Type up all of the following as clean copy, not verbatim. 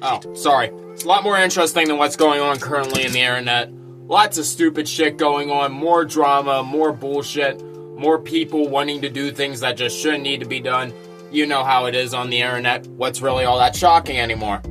Oh, sorry. It's a lot more interesting than what's going on currently in the internet. Lots of stupid shit going on, more drama, more bullshit, more people wanting to do things that just shouldn't need to be done. You know how it is on the internet. What's really all that shocking anymore?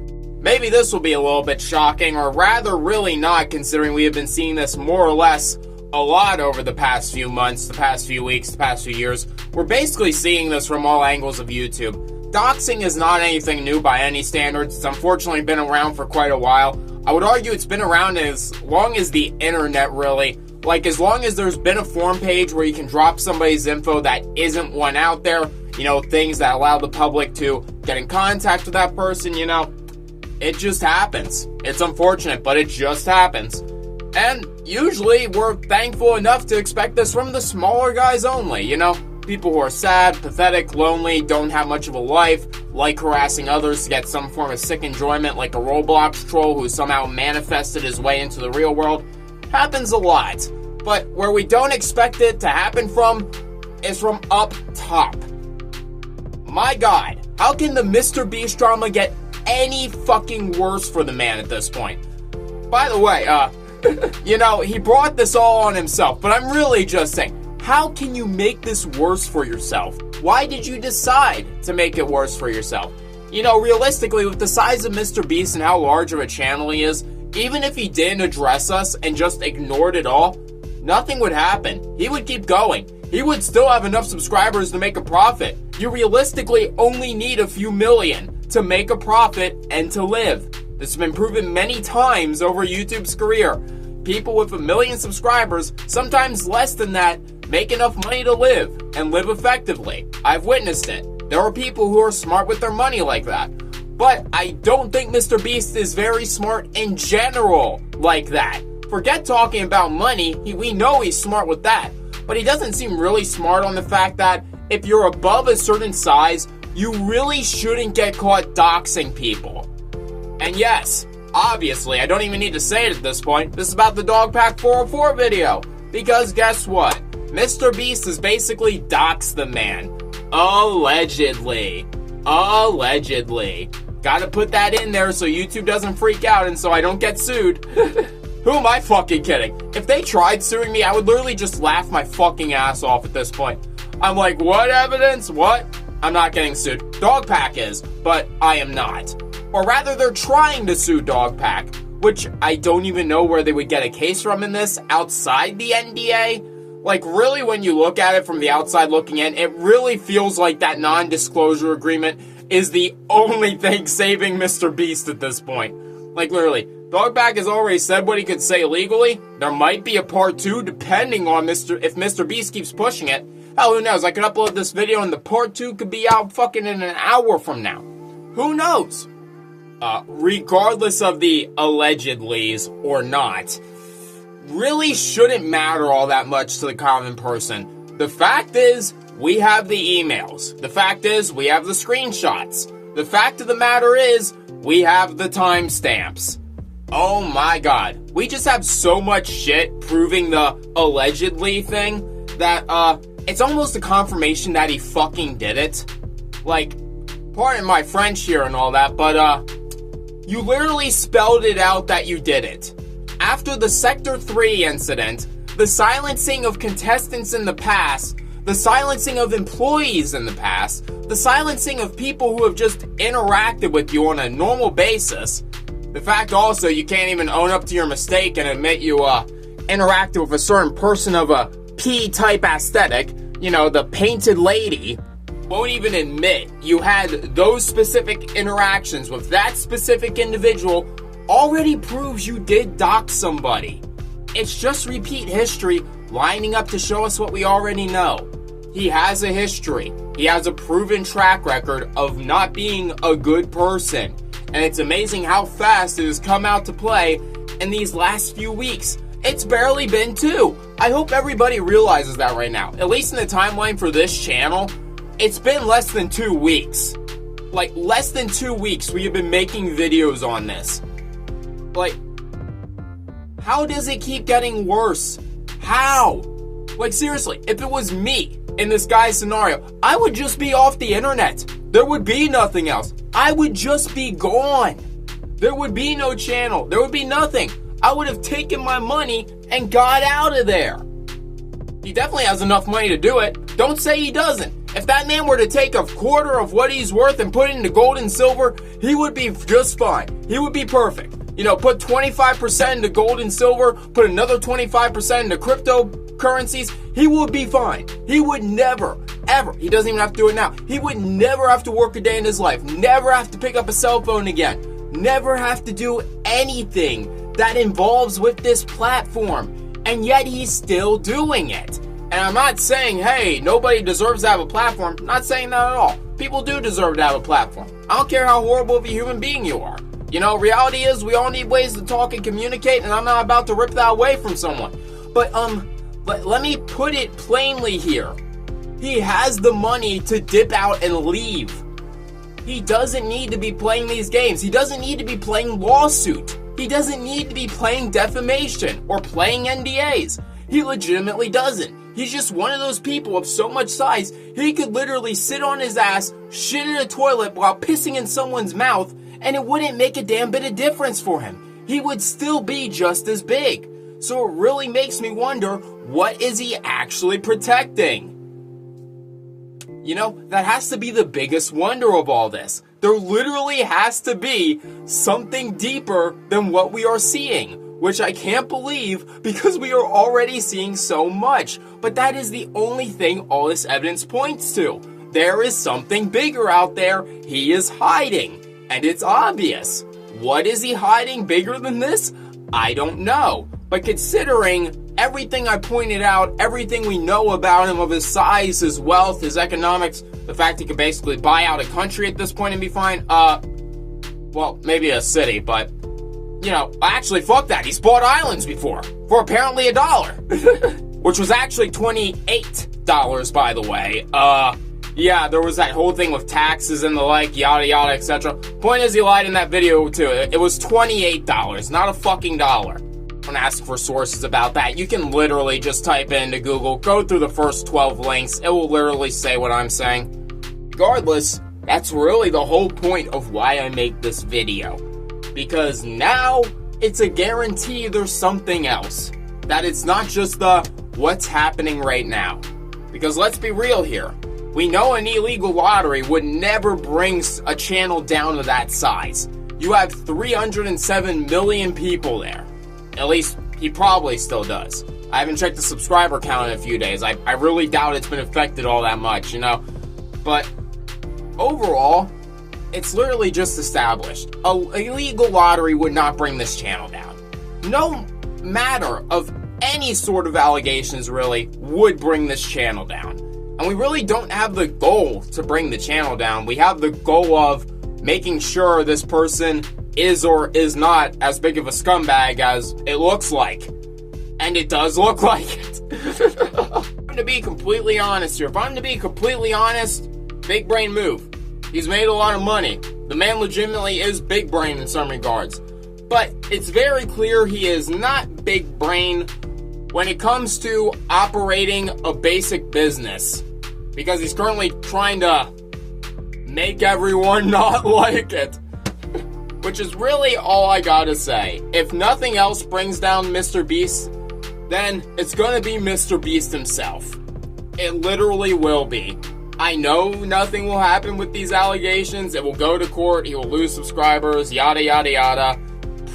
Maybe this will be a little bit shocking, or rather really not, considering we have been seeing this more or less a lot over the past few months, the past few weeks, the past few years. We're basically seeing this from all angles of YouTube. Doxing is not anything new by any standards. It's unfortunately been around for quite a while. I would argue it's been around as long as the internet, really. Like, as long as there's been a forum page where you can drop somebody's info that isn't one out there, you know, things that allow the public to get in contact with that person, you know, it just happens. It's unfortunate, but it just happens. And usually we're thankful enough to expect this from the smaller guys only, you know? People who are sad, pathetic, lonely, don't have much of a life, like harassing others to get some form of sick enjoyment, like a Roblox troll who somehow manifested his way into the real world. Happens a lot. But where we don't expect it to happen from is from up top. My God, how can the Mr.Beast drama get any fucking worse for the man at this point? By the way, you know, he brought this all on himself, but I'm really just saying, how can you make this worse for yourself? Why did you decide to make it worse for yourself? You know, realistically, with the size of Mr.Beast and how large of a channel he is, even if he didn't address us and just ignored it all, nothing would happen. He would keep going. He would still have enough subscribers to make a profit. You realistically only need a few million to make a profit and to live. This has been proven many times over YouTube's career. People with 1 million subscribers, sometimes less than that, make enough money to live, and live effectively. I've witnessed it. There are people who are smart with their money like that. But I don't think Mr.Beast is very smart in general like that. Forget talking about money, we know he's smart with that. But he doesn't seem really smart on the fact that if you're above a certain size, you really shouldn't get caught doxing people. And yes, obviously, I don't even need to say it at this point, this is about the DogPack404 video. Because guess what? Mr.Beast has basically doxed the man. Allegedly. Allegedly. Gotta put that in there so YouTube doesn't freak out and so I don't get sued. Who am I fucking kidding? If they tried suing me, I would literally just laugh my fucking ass off at this point. I'm like, what evidence? What? I'm not getting sued. DogPack is, but I am not. Or rather, they're trying to sue DogPack, which I don't even know where they would get a case from in this outside the NDA. Like, really, when you look at it from the outside looking in, it really feels like that non-disclosure agreement is the only thing saving Mr.Beast at this point. Like, literally, DogPack has already said what he could say legally. There might be a part 2 depending on if Mr.Beast keeps pushing it. Hell, who knows? I could upload this video and the part 2 could be out fucking in an hour from now. Who knows? Regardless of the allegedlys or not, really shouldn't matter all that much to the common person. The fact is, we have the emails. The fact is, we have the screenshots. The fact of the matter is, we have the timestamps. Oh my God. We just have so much shit proving the allegedly thing that, it's almost a confirmation that he fucking did it. Like, pardon my French here and all that, but, you literally spelled it out that you did it. After the Sector 3 incident, the silencing of contestants in the past, the silencing of employees in the past, the silencing of people who have just interacted with you on a normal basis, the fact also you can't even own up to your mistake and admit you interacted with a certain person of a P-type aesthetic, you know, the painted lady, won't even admit you had those specific interactions with that specific individual already proves you did dox somebody. It's just repeat history lining up to show us what we already know. He has a history. He has a proven track record of not being a good person. And it's amazing how fast it has come out to play in these last few weeks. It's barely been 2. I hope everybody realizes that right now. At least in the timeline for this channel, it's been less than 2 weeks. Like, less than 2 weeks we have been making videos on this. Like, how does it keep getting worse? How? Like, seriously, if it was me in this guy's scenario, I would just be off the internet. There would be nothing else. I would just be gone. there would be no channel. There would be nothing. I would have taken my money and got out of there. He definitely has enough money to do it. Don't say he doesn't. If that man were to take a quarter of what he's worth and put it into gold and silver, he would be just fine. He would be perfect. You know, put 25% into gold and silver, put another 25% into cryptocurrencies, he would be fine. He would never, ever, he doesn't even have to do it now, he would never have to work a day in his life, never have to pick up a cell phone again, never have to do anything that involves with this platform. And yet he's still doing it. And I'm not saying, hey, nobody deserves to have a platform. I'm not saying that at all. People do deserve to have a platform. I don't care how horrible of a human being you are. You know, reality is we all need ways to talk and communicate, and I'm not about to rip that away from someone. But let me put it plainly here. He has the money to dip out and leave. He doesn't need to be playing these games. He doesn't need to be playing lawsuit. He doesn't need to be playing defamation or playing NDAs. He legitimately doesn't. He's just one of those people of so much size, he could literally sit on his ass, shit in a toilet while pissing in someone's mouth, and it wouldn't make a damn bit of difference for him. He would still be just as big. So it really makes me wonder, what is he actually protecting? You know, that has to be the biggest wonder of all this. There literally has to be something deeper than what we are seeing, which I can't believe because we are already seeing so much. But that is the only thing all this evidence points to. There is something bigger out there he is hiding, and it's obvious. What is he hiding bigger than this? I don't know. But considering everything I pointed out, everything we know about him, of his size, his wealth, his economics, the fact he could basically buy out a country at this point and be fine, well, maybe a city, but, you know, actually, fuck that. He's bought islands before, for apparently $1, which was actually $28, by the way. Yeah, there was that whole thing with taxes and the like, yada yada, etc. Point is, he lied in that video, too. It was $28, not a fucking dollar. Don't ask for sources about that. You can literally just type into Google, go through the first 12 links, it will literally say what I'm saying. Regardless, that's really the whole point of why I make this video. Because now, it's a guarantee there's something else. That it's not just the, what's happening right now. Because let's be real here. We know an illegal lottery would never bring a channel down to that size. You have 307 million people there. At least, he probably still does. I haven't checked the subscriber count in a few days. I really doubt it's been affected all that much, you know? But, overall, it's literally just established. An illegal lottery would not bring this channel down. No matter of any sort of allegations, really, would bring this channel down. And we really don't have the goal to bring the channel down. We have the goal of making sure this person is or is not as big of a scumbag as it looks like. And it does look like it. If I'm to be completely honest here, big brain move. He's made a lot of money. The man legitimately is big brain in some regards. But it's very clear he is not big brain when it comes to operating a basic business. Because he's currently trying to make everyone not like it. Which is really all I gotta say. If nothing else brings down Mr.Beast, then it's gonna be Mr.Beast himself. It literally will be. I know nothing will happen with these allegations. It will go to court. He will lose subscribers. Yada, yada, yada.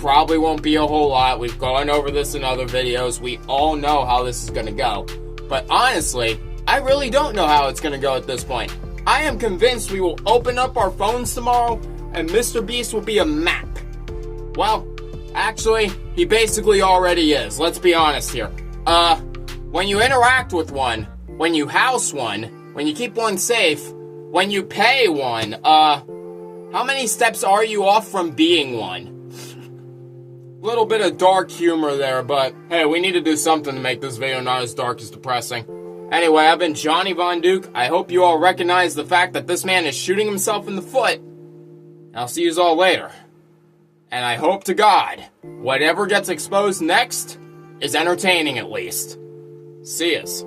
Probably won't be a whole lot. We've gone over this in other videos. We all know how this is gonna go. But honestly, I really don't know how it's gonna go at this point. I am convinced we will open up our phones tomorrow and Mr.Beast will be a map. Well, actually, he basically already is. Let's be honest here. When you interact with one, when you house one, when you keep one safe, when you pay one, how many steps are you off from being one? Little bit of dark humor there, but hey, we need to do something to make this video not as dark as depressing. Anyway, I've been Johnny Von Duke. I hope you all recognize the fact that this man is shooting himself in the foot. I'll see you all later. And I hope to God, whatever gets exposed next is entertaining at least. See yas.